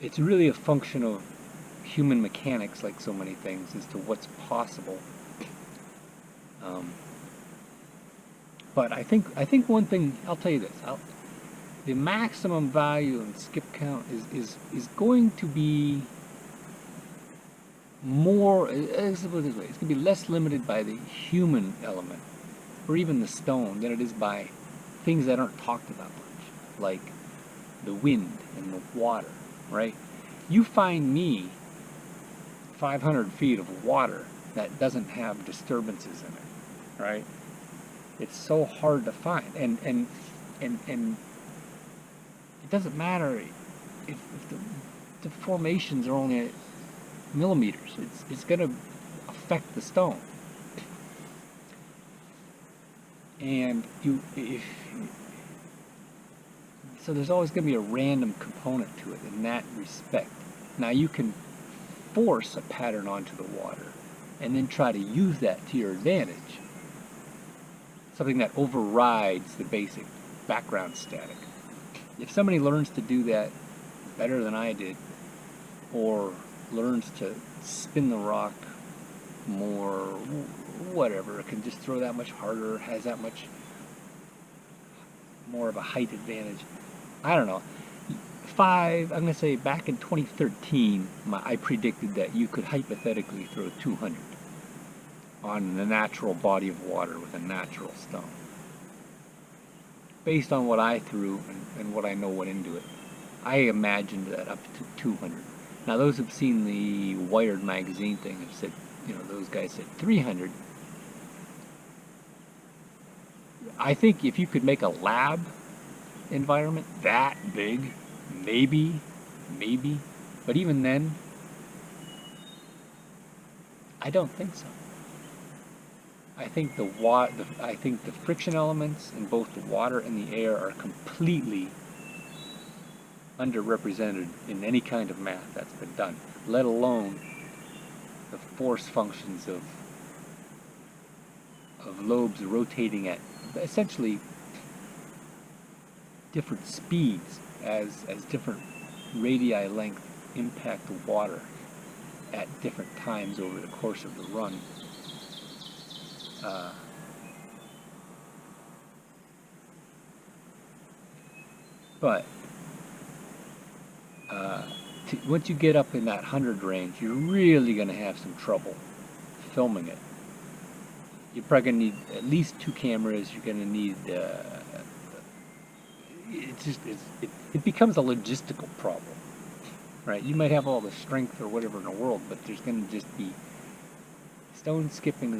it's really a function of human mechanics, like so many things, as to what's possible. Um, but I think one thing, I'll tell you this: the maximum value in skip count is going to be more. Let's put it this way: it's going to be less limited by the human element, or even the stone, than it is by things that aren't talked about much, like the wind and the water. Right? You find me 500 feet of water that doesn't have disturbances in it, right? It's so hard to find, and it doesn't matter if the formations are only millimeters. It's going to affect the stone, and so there's always going to be a random component to it in that respect. Now you can force a pattern onto the water and then try to use that to your advantage. Something that overrides the basic background static. If somebody learns to do that better than I did, or learns to spin the rock more, whatever, can just throw that much harder, has that much more of a height advantage, I don't know. I'm going to say back in 2013, I predicted that you could hypothetically throw 200 on the natural body of water with a natural stone. Based on what I threw and what I know went into it, I imagined that up to 200. Now those who've seen the Wired magazine thing have said, those guys said 300. I think if you could make a lab environment that big, maybe, but even then, I don't think so. I think the friction elements in both the water and the air are completely underrepresented in any kind of math that's been done, let alone the force functions of lobes rotating at essentially different speeds as different radii length impact the water at different times over the course of the run. But once you get up in that 100 range, you're really going to have some trouble filming it. You're probably going to need at least 2 cameras. You're going to need it becomes a logistical problem, right? You might have all the strength or whatever in the world, but there's going to just be stone skipping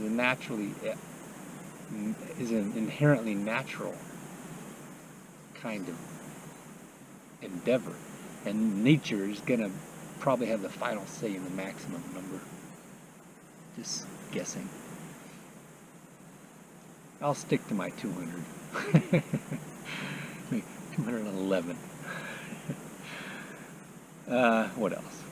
is an inherently natural kind of endeavor, and nature is going to probably have the final say in the maximum number. Just guessing. I'll stick to my 200. 211. What else?